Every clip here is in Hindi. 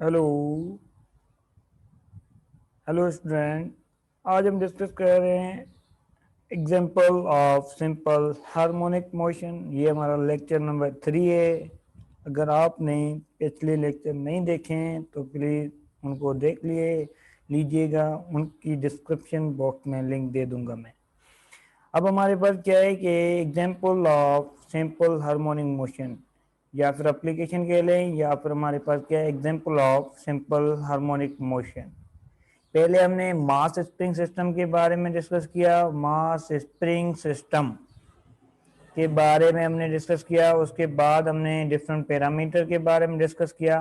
Hello hello student. आज हम डिस्कस कर रहे हैं example of simple harmonic motion. ये हमारा लेक्चर नंबर 3 है। अगर आपने पिछले लेक्चर नहीं देखे तो प्लीज़ उनको देख लीजिएगा। उनकी डिस्क्रिप्शन बॉक्स में लिंक दे दूंगा मैं। अब हमारे पास क्या है कि example of simple harmonic motion, या फिर एप्लीकेशन कह लें, या फिर हमारे पास क्या है example of simple harmonic motion. पहले हमने मास स्प्रिंग सिस्टम के बारे में डिस्कस किया। मास स्प्रिंग सिस्टम के बारे में हमने डिस्कस किया। उसके बाद हमने डिफरेंट पैरामीटर के बारे में डिस्कस किया।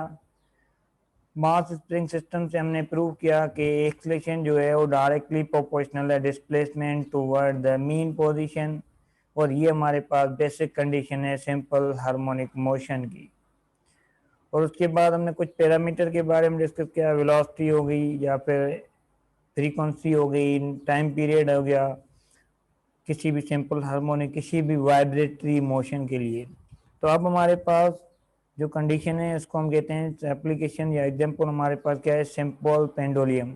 मास स्प्रिंग सिस्टम से हमने प्रूव किया कि एक्सेलरेशन जो है वो डायरेक्टली प्रोपोर्शनल है displacement toward the mean position. और ये हमारे पास बेसिक कंडीशन है सिंपल हार्मोनिक मोशन की। और उसके बाद हमने कुछ पैरामीटर के बारे में डिस्कस किया। वेलोसिटी हो गई, या फिर फ्रीक्वेंसी हो गई, टाइम पीरियड हो गया, किसी भी सिंपल हार्मोनिक किसी भी वाइब्रेटरी मोशन के लिए। तो अब हमारे पास जो कंडीशन है उसको हम कहते हैं एप्लीकेशन या एग्जांपल। हमारे पास क्या है सिंपल पेंडुलम।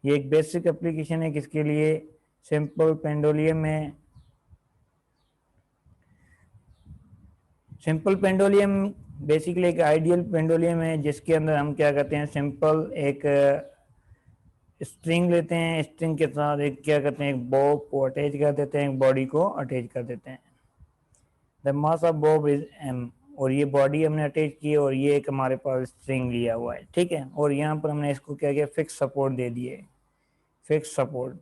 ये एक बेसिक एप्लीकेशन है किसके लिए? सिंपल पेंडुलम है। सिंपल पेंडुलम बेसिकली एक आइडियल पेंडुलम है जिसके अंदर हम क्या करते हैं, सिंपल एक स्ट्रिंग लेते हैं। स्ट्रिंग के साथ एक क्या करते हैं, एक बॉब को अटैच कर देते हैं, एक बॉडी को अटैच कर देते हैं। The mass of bob is M. और ये बॉडी हमने अटैच की है और ये एक हमारे पास स्ट्रिंग लिया हुआ है, ठीक है। और यहाँ पर हमने इसको क्या किया, फिक्स सपोर्ट दे दिए, फिक्स सपोर्ट।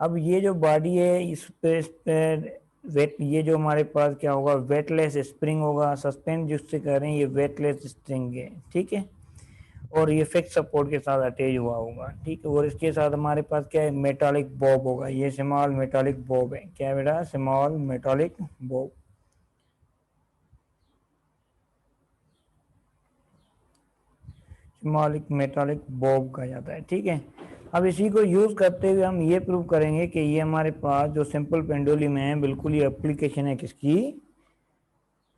अब ये जो बॉडी है इस पर वेट, ये जो हमारे पास क्या होगा, वेटलेस स्प्रिंग होगा। सस्पेंड जिससे कर रहे हैं ये वेटलेस स्प्रिंग है, ठीक है। और ये फिक्स सपोर्ट के साथ अटैच हुआ होगा, ठीक है। और इसके साथ हमारे पास क्या है, मेटालिक बॉब होगा। ये स्मॉल मेटालिक बॉब है। क्या बेटा? Small metallic Bob. Small metallic Bob कहा जाता है, ठीक है। अब इसी को यूज करते हुए हम ये प्रूव करेंगे कि ये हमारे पास जो सिंपल पेंडुलम है बिल्कुल ये एप्लीकेशन है किसकी,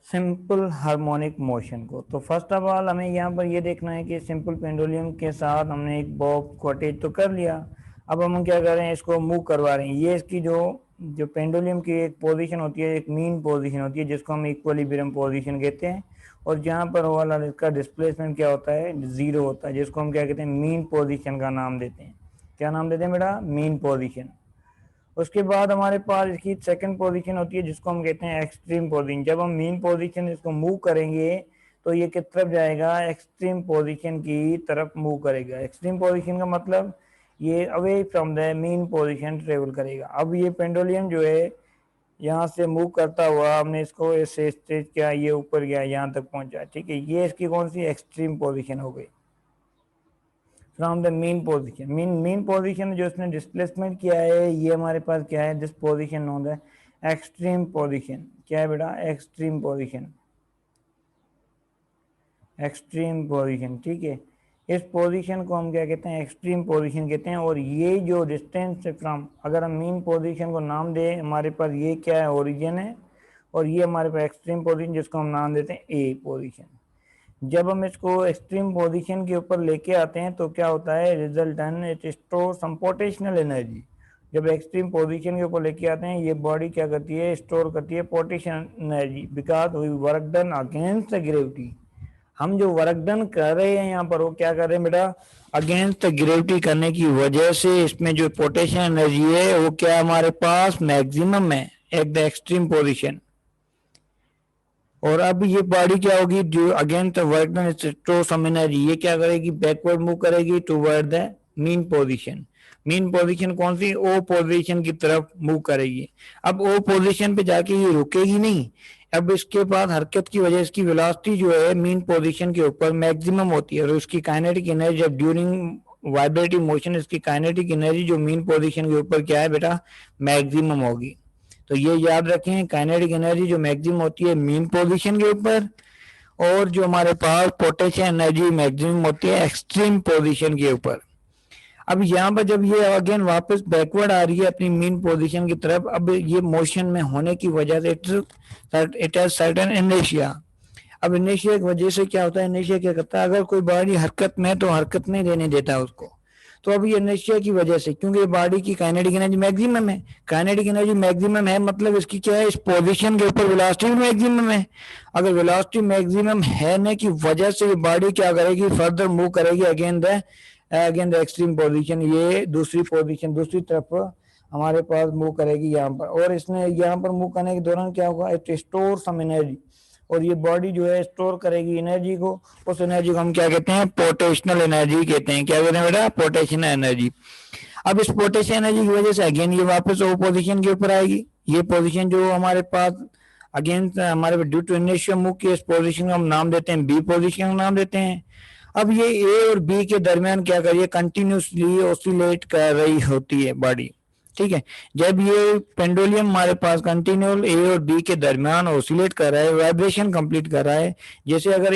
सिंपल हार्मोनिक मोशन को। तो फर्स्ट ऑफ ऑल हमें यहाँ पर ये देखना है कि सिंपल पेंडुलम के साथ हमने एक बॉब को अटैच तो कर लिया। अब हम क्या कर रहे हैं, इसको मूव करवा रहे हैं। ये इसकी जो जो पेंडुलम की एक पोजीशन होती है, एक मीन पोजीशन होती है जिसको हम इक्विलिब्रियम पोजीशन कहते हैं। और जहाँ पर वाला इसका डिस्प्लेसमेंट क्या होता है, जीरो होता है, जिसको हम क्या कहते हैं, मीन पोजीशन का नाम देते हैं। क्या नाम देते हैं बेटा? Mean position. उसके बाद हमारे पास इसकी सेकंड पोजीशन होती है जिसको हम कहते हैं एक्सट्रीम पोजीशन। जब हम मीन पोजीशन इसको मूव करेंगे तो ये किस तरफ जाएगा, एक्सट्रीम पोजीशन की तरफ मूव करेगा। एक्सट्रीम पोजीशन का मतलब ये away from the mean position travel करेगा। अब ये पेंडुलम जो है यहाँ से मूव करता हुआ हमने इसको ऐसे स्ट्रेच किया, ये ऊपर गया, यहाँ तक पहुंचा, ठीक है। ये इसकी कौन सी एक्सट्रीम पोजीशन हो गई, from the mean position. Mean position जो इसने डिस्प्लेसमेंट किया है ये हमारे पास क्या है, दिस पोजीशन होता है एक्सट्रीम पोजीशन। क्या है बेटा? एक्सट्रीम पोजीशन, एक्सट्रीम पोजीशन, ठीक है। इस पोजीशन को हम क्या कहते हैं, एक्सट्रीम पोजीशन कहते हैं। और ये जो डिस्टेंस है फ्रॉम, अगर हम मीन पोजीशन को नाम दें, हमारे पास ये क्या है, ओरिजिन है। और ये हमारे पास एक्सट्रीम पोजीशन जिसको हम नाम देते हैं ए पोजीशन। जब हम इसको एक्सट्रीम पोजीशन के ऊपर लेके आते हैं तो क्या होता है, resultant it store some potential energy. जब एक्सट्रीम पोजीशन के ऊपर लेके आते हैं ये बॉडी क्या करती है, स्टोर करती है potential energy, because we work done against the gravity. हम जो वर्क डन कर रहे हैं यहाँ पर वो क्या कर रहे हैं बेटा, अगेंस्ट द ग्रेविटी करने की वजह से इसमें जो पोटेंशियल एनर्जी है वो क्या हमारे पास मैक्सिमम है एट द एक्सट्रीम पोजीशन। और अब ये बॉडी क्या होगी, जो against work done store some energy, ये क्या करेगी, बैकवर्ड मूव करेगी toward the mean position. Mean position कौन सी, ओ पोजीशन की तरफ मूव करेगी। अब ओ पोजीशन पे जाके ये रुकेगी नहीं। अब इसके पास हरकत की वजह इसकी वेलोसिटी जो है मीन पोजीशन के ऊपर मैक्सिमम होती है। और उसकी काइनेटिक एनर्जी जब ड्यूरिंग वाइब्रेटिंग मोशन इसकी काइनेटिक एनर्जी जो मीन पोजीशन के ऊपर क्या है बेटा, मैक्सिमम होगी। तो ये याद रखें, काइनेटिक एनर्जी जो मैक्सिमम होती है मीन पोजीशन के ऊपर, और जो हमारे पास पोटेंशियल एनर्जी मैक्सिमम होती है एक्सट्रीम पोजीशन के ऊपर। अब यहाँ पर जब ये अगेन वापस बैकवर्ड आ रही है अपनी मीन पोजीशन की तरफ, अब ये मोशन में होने की वजह से इट हैज सर्टेन इनर्शिया। अब इनर्शिया की वजह से क्या होता है, इनर्शिया क्या करता है, अगर कोई बॉडी हरकत में है तो हरकत नहीं रहने देता है उसको। तो अब ये इनर्शिया की वजह से, क्योंकि बॉडी की काइनेटिक एनर्जी मैक्सिमम है, काइनेटिक एनर्जी मैक्सिमम है मतलब इसकी क्या है, इस पोजीशन के ऊपर वेलोसिटी भी मैक्सिमम है। अगर वेलोसिटी मैक्सिमम है ने की वजह से ये बॉडी क्या करेगी, फर्दर मूव करेगी अगेन द एक्सट्रीम पोजीशन, ये दूसरी पोजीशन दूसरी तरफ हमारे पास मूव करेगी यहाँ पर। और इसने यहाँ पर मूव करने के दौरान क्या होगा, इट स्टोर सम एनर्जी, और ये बॉडी जो है स्टोर करेगी एनर्जी को। उस एनर्जी को हम क्या कहते हैं, पोटेंशियल एनर्जी कहते हैं। क्या कहते हैं बेटा, पोटेंशियल एनर्जी। अब इस पोटेंशियल एनर्जी की वजह से अगेन ये वापस वो पोजीशन के ऊपर आएगी। ये पोजीशन जो हमारे पास अगेन हमारे ड्यू टू इनर्शिया मूव की, इस पोजीशन को हम नाम देते हैं बी पोजीशन नाम देते हैं। अब ये ए और बी के दरमियान क्या कर रही है, कंटिन्यूसली ऑसिलेट कर रही होती है बॉडी, ठीक है। जब ये पेंडुलम हमारे पास कंटिन्यूअल ए और बी के दरमियान ऑसिलेट कर रहा है, वाइब्रेशन कंप्लीट कर रहा है, जैसे अगर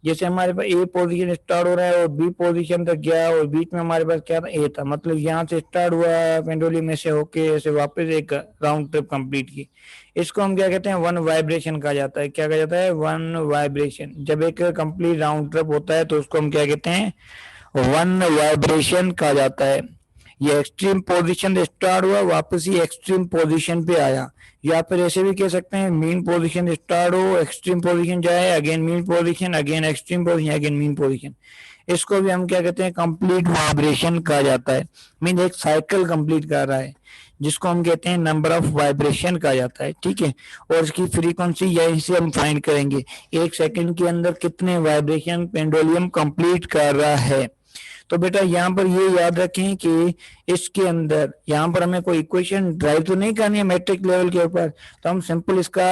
जैसे हमारे पास ए पोजीशन स्टार्ट हो रहा है और बी पोजीशन तक गया और बीच में हमारे पास क्या था, ए था, मतलब यहाँ से स्टार्ट हुआ पेंडुलम में से होके ऐसे वापस एक राउंड ट्रिप कंप्लीट की, इसको हम क्या कहते हैं, वन वाइब्रेशन कहा जाता है। क्या कहा जाता है, वन वाइब्रेशन। जब एक कंप्लीट राउंड ट्रिप होता है तो उसको हम क्या कहते हैं, वन वाइब्रेशन कहा जाता है। ये एक्सट्रीम पोजीशन स्टार्ट हुआ, वापस ही एक्सट्रीम पोजीशन पे आया, या फिर ऐसे भी कह सकते हैं मीन पोजीशन स्टार्ट हो, एक्सट्रीम पोजीशन जाए, again mean position, again extreme position, again mean position. इसको भी हम क्या कहते हैं, कंप्लीट वाइब्रेशन कहा जाता है। मीन एक साइकिल कंप्लीट कर रहा है, जिसको हम कहते हैं नंबर ऑफ वाइब्रेशन कहा जाता है, ठीक है। और इसकी फ्रीक्वेंसी यहीं से हम फाइंड करेंगे, एक सेकंड के अंदर कितने वाइब्रेशन पेंडुलम कंप्लीट कर रहा है। तो बेटा यहाँ पर ये याद रखें कि इसके अंदर यहाँ पर हमें कोई इक्वेशन ड्राइव तो नहीं करनी है मैट्रिक लेवल के ऊपर, तो हम सिंपल इसका,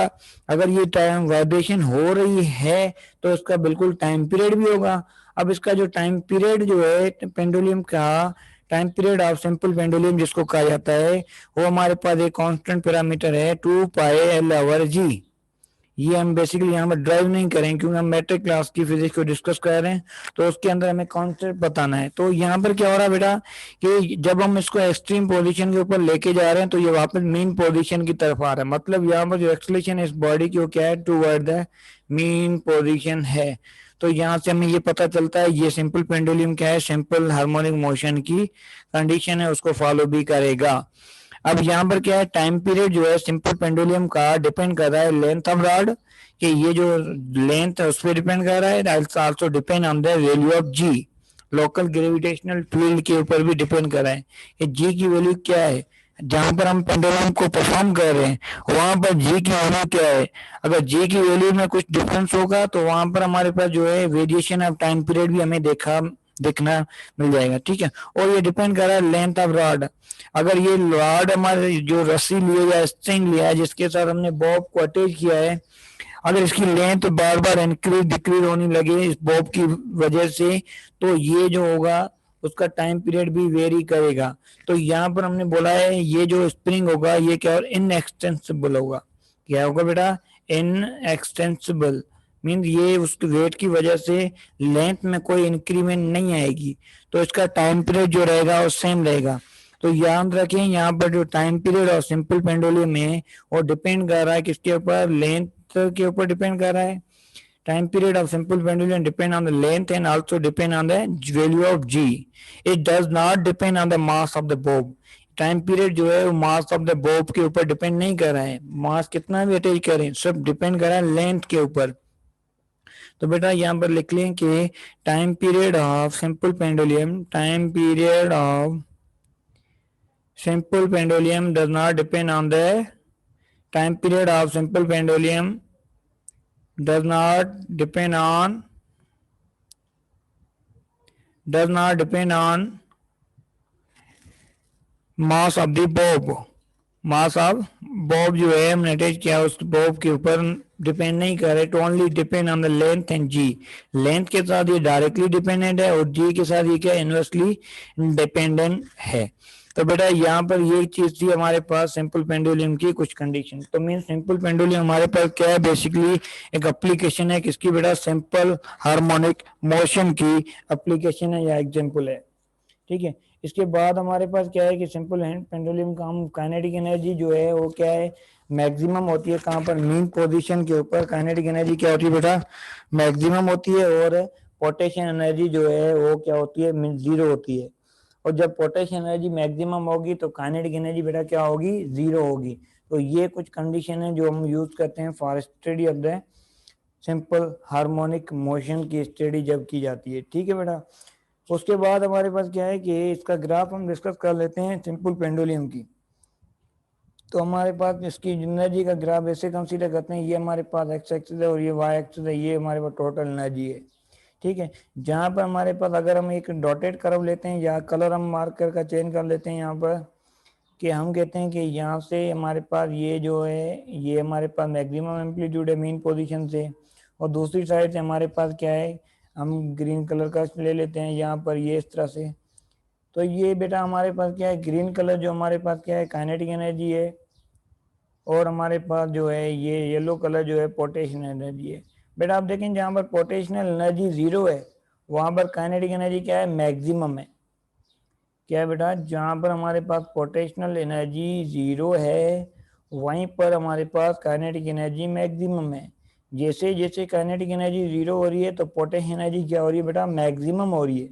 अगर ये टाइम वाइब्रेशन हो रही है तो इसका बिल्कुल टाइम पीरियड भी होगा। अब इसका जो टाइम पीरियड जो है पेंडुलम का, time period of simple pendulum जिसको कहा जाता है, वो हमारे पास एक कांस्टेंट पैरामीटर है 2πL/g। ये हम बेसिकली यहाँ पर ड्राइव नहीं करें क्योंकि हम मैट्रिक क्लास की फिजिक्स को डिस्कस कर रहे हैं, तो उसके अंदर हमें कॉन्सेप्ट बताना है। तो यहाँ पर क्या हो रहा है बेटा कि जब हम इसको एक्सट्रीम पोजीशन के ऊपर लेके जा रहे हैं तो ये वापस मीन पोजीशन की तरफ आ रहा है, मतलब यहाँ पर जो एक्सलेशन इस बॉडी की वो क्या है, टूवर्ड द मीन पोजीशन है। तो यहाँ से हमें ये पता चलता है ये सिंपल पेंडुलम क्या है, सिंपल हार्मोनिक मोशन की कंडीशन है, उसको फॉलो भी करेगा। अब यहाँ पर क्या है, टाइम पीरियड जो है सिंपल पेंडुलम का डिपेंड कर रहा है लेंथ ऑफ रॉड, कि ये जो लेंथ है उस पर डिपेंड कर रहा है, also depend on the value of g, local gravitational field के ऊपर भी डिपेंड कर रहा है कि जी की वैल्यू क्या है। जहां पर हम पेंडुलम को परफॉर्म कर रहे हैं वहां पर जी की वैल्यू क्या है, अगर जी की वैल्यू में कुछ डिफरेंस होगा तो वहां पर हमारे पास जो है वेरिएशन ऑफ टाइम पीरियड भी हमें देखना मिल जाएगा, ठीक है। और ये डिपेंड कर रहा है लेंथ ऑफ रॉड, अगर ये रॉड हमारे जो रस्सी लिए या स्ट्रिंग लिया है जिसके साथ हमने बॉब को अटैच किया है, अगर इसकी लेंथ बार बार इंक्रीज डिक्रीज होने लगे इस बॉब की वजह से, तो ये जो होगा उसका टाइम पीरियड भी वेरी करेगा। तो यहाँ पर हमने बोला है ये जो स्प्रिंग होगा ये क्या होगा, इनएक्सटेंसिबल होगा। क्या होगा बेटा, इनएक्सटेंसिबल, मीन ये उसके वेट की वजह से लेंथ में कोई इंक्रीमेंट नहीं आएगी, तो इसका टाइम पीरियड जो रहेगा वो सेम रहेगा। तो याद रखें यहाँ पर जो टाइम पीरियड और सिंपल पेंडुलम है वो डिपेंड कर रहा है किसके ऊपर, लेंथ के ऊपर डिपेंड कर रहा है। Time period of simple pendulum depend on the length and also depend on the value of g, it does not depend on the mass of the bob. Time period जो है वो मास ऑफ द बॉब के ऊपर डिपेंड नहीं कर रहा है, मास कितना भी अटैच करें सब डिपेंड कर रहा है लेंथ के ऊपर। तो बेटा यहाँ पर लिख लें कि time period of simple pendulum, time period of simple pendulum does not depend on the time period of simple pendulum does not depend on mass of the bob। Mass of Bob जो है हमने अटैच किया उस बॉब के ऊपर डिपेंड नहीं कर रहे, to only depend on the length and g. Length के साथ ये डायरेक्टली डिपेंडेंट है और जी के साथ ये क्या इनवर्सली डिपेंडेंट है। तो बेटा यहाँ पर ये चीज थी हमारे पास सिंपल पेंडुलम की कुछ कंडीशन। तो मीन सिंपल पेंडुलम हमारे पास क्या है, बेसिकली एक एप्लीकेशन है किसकी बेटा, सिंपल हार्मोनिक मोशन की एप्लीकेशन है या एग्जांपल है, ठीक है। इसके बाद हमारे पास क्या है कि सिंपल पेंडुलम का हम काइनेटिक एनर्जी जो है वो क्या है, मैक्सिमम होती है कहाँ पर, मीन पोजीशन के ऊपर। काइनेटिक एनर्जी क्या होती है बेटा, मैक्सिमम होती है, और पोटेंशियल एनर्जी जो है वो क्या होती है, जीरो होती है। और जब पोटेंशियल एनर्जी मैक्सिमम होगी तो काइनेटिक एनर्जी बेटा क्या होगी, जीरो होगी। तो ये कुछ कंडीशन है जो हम यूज करते हैं for study of the simple harmonic motion की स्टडी जब की जाती है। ठीक है बेटा। उसके बाद हमारे पास क्या है कि इसका ग्राफ हम डिस्कस कर लेते हैं सिंपल पेंडुलम की। तो हमारे पास इसकी एनर्जी का ग्राफ ऐसे कंसीडर करते हैं, ये हमारे पास एक्स एक्सिस है और ये वाई एक्सिस है, ये हमारे पास टोटल एनर्जी है। ठीक है। जहाँ पर हमारे पास अगर हम एक डॉटेड कर्व लेते हैं या कलर हम मार्कर का चेंज कर लेते हैं यहाँ पर, कि हम कहते हैं कि यहाँ से हमारे पास ये जो है ये हमारे पास मैक्सिमम एम्पलीट्यूड है मीन पोजीशन से, और दूसरी साइड से हमारे पास क्या है, हम ग्रीन कलर का ले लेते हैं यहाँ पर ये इस तरह से। तो ये बेटा हमारे पास क्या है, ग्रीन कलर जो हमारे पास क्या है काइनेटिक एनर्जी है, और हमारे पास जो है ये येलो कलर जो है पोटेंशियल एनर्जी है। बेटा आप देखें जहाँ पर पोटेंशियल एनर्जी जीरो है वहाँ पर काइनेटिक एनर्जी क्या है, मैक्सिमम है। क्या है बेटा, जहाँ पर हमारे पास पोटेंशियल एनर्जी जीरो है वहीं पर हमारे पास काइनेटिक एनर्जी मैक्सिमम है। जैसे जैसे काइनेटिक एनर्जी जीरो हो रही है तो पोटेंशियल एनर्जी क्या हो रही है बेटा, मैक्सिमम हो रही है,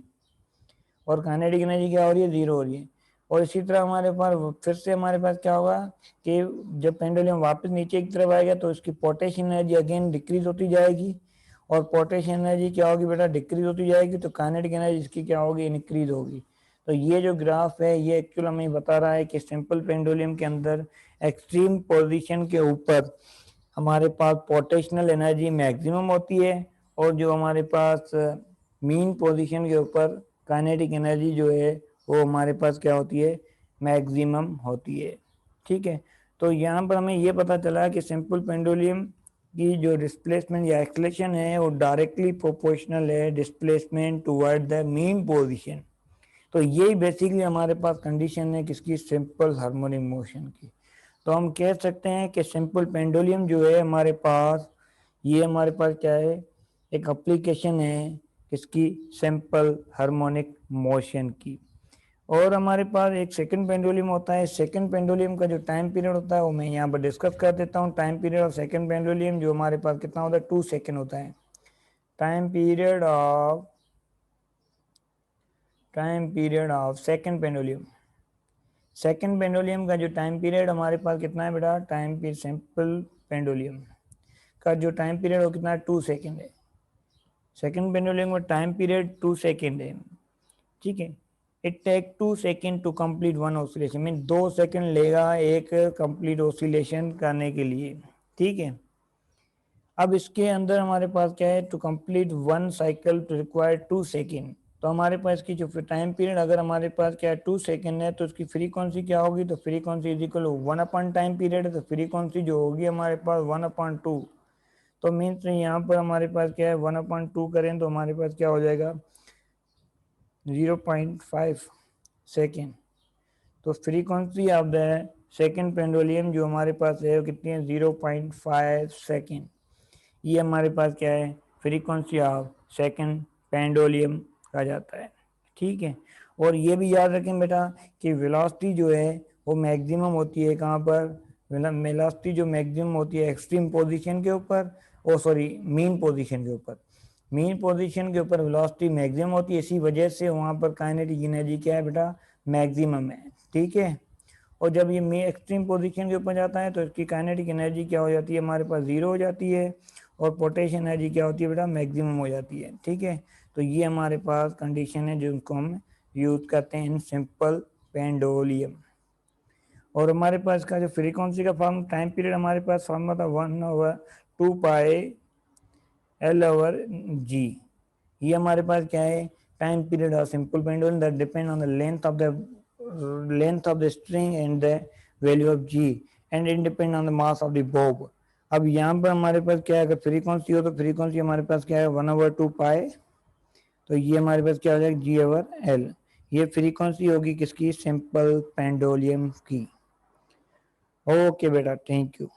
और काइनेटिक एनर्जी क्या हो रही है, जीरो हो रही है। और इसी तरह हमारे पास फिर से हमारे पास क्या होगा कि जब पेंडुलम वापस नीचे की तरफ आएगा तो इसकी पोटेंशियल एनर्जी अगेन डिक्रीज होती जाएगी, और पोटेंशियल एनर्जी क्या होगी बेटा, डिक्रीज होती जाएगी, तो काइनेटिक एनर्जी इसकी क्या होगी, इंक्रीज होगी। तो ये जो ग्राफ है ये एक्चुअल हमें बता रहा है कि सिंपल पेंडुलम के अंदर एक्सट्रीम पोजीशन के ऊपर हमारे पास पोटेंशियल एनर्जी मैक्सिमम होती है, और जो हमारे पास मीन पोजीशन के ऊपर काइनेटिक एनर्जी जो है वो हमारे पास क्या होती है, मैक्सिमम होती है। ठीक है। तो यहाँ पर हमें ये पता चला कि सिंपल पेंडुलम की जो डिस्प्लेसमेंट या एक्सलेशन है वो डायरेक्टली प्रोपोर्शनल है displacement toward the mean position. तो यही बेसिकली हमारे पास कंडीशन है किसकी, सिंपल हार्मोनिक मोशन की। तो हम कह सकते हैं कि सिंपल पेंडुलम जो है हमारे पास, ये हमारे पास क्या है, एक एप्लीकेशन है किसकी, सिंपल हार्मोनिक मोशन की। और हमारे पास एक सेकंड पेंडुलम होता है। सेकंड पेंडुलम का जो टाइम पीरियड होता है वो मैं यहाँ पर डिस्कस कर देता हूँ। Time period of second pendulum जो हमारे पास कितना होता है, 2 सेकंड होता है। Time period of second pendulum, second pendulum का जो टाइम पीरियड हमारे पास कितना है बेटा, टाइम पीरियड सिंपल पेंडुलम का जो टाइम पीरियड वो कितना है, 2 सेकंड है। सेकंड पेंडुलम का टाइम पीरियड 2 सेकंड है। ठीक है। It take 2 second to complete one oscillation, mean 2 second लेगा एक कंप्लीट ऑसिलेशन करने के लिए। ठीक है। अब इसके अंदर हमारे पास क्या है, to complete one cycle to require 2 second. तो हमारे पास की जो टाइम पीरियड अगर हमारे पास क्या है 2 सेकंड है, तो उसकी फ्रीक्वेंसी क्या होगी, तो frequency is equal 1 time period है, तो फ्रीक्वेंसी जो होगी हमारे पास 1/2। तो मीन्स यहाँ पर हमारे पास क्या है 1/2 करें तो हमारे पास क्या हो जाएगा 0.5 सेकेंड। तो frequency of the second pendulum जो हमारे पास है वो कितनी है, 0.5 सेकेंड। ये हमारे पास क्या है, फ्रीक्वेंसी ऑफ सेकेंड पेंडुलम कहा जाता है। ठीक है। और ये भी याद रखें बेटा कि वेलोसिटी जो है वो मैक्सिमम होती है कहाँ पर, वेलोसिटी जो मैक्सिमम होती है एक्सट्रीम पोजीशन के ऊपर, ओ सॉरी मीन पोजीशन के ऊपर। मीन पोजीशन के ऊपर वेलोसिटी मैक्सिमम होती है, इसी वजह से वहाँ पर काइनेटिक एनर्जी क्या है बेटा, मैक्सिमम है। ठीक है। और जब ये एक्सट्रीम पोजीशन के ऊपर जाता है तो इसकी काइनेटिक एनर्जी क्या हो जाती है, हमारे पास जीरो हो जाती है, और पोटेंशियल एनर्जी क्या होती है बेटा, मैक्सिमम हो जाती है। ठीक है। तो ये हमारे पास कंडीशन है जिनको हम यूज करते हैं इन सिंपल पेंडुलम। और हमारे पास का जो फ्रीक्वेंसी का फॉर्म टाइम पीरियड हमारे पास फॉर्मूला था 1/2πL/G। ये हमारे पास क्या है, time period of simple pendulum that depend on the length of the string and the value of G and independent on the mass of the bob. अब यहाँ पर हमारे पास क्या है, अगर फ्रीक्वेंसी हो तो फ्रीक्वेंसी हमारे पास क्या है 1/2π, तो ये हमारे पास क्या हो जाएगा G/L। ये फ्रीक्वेंसी होगी किसकी, सिंपल पेंडुलम की। ओके बेटा, थैंक यू।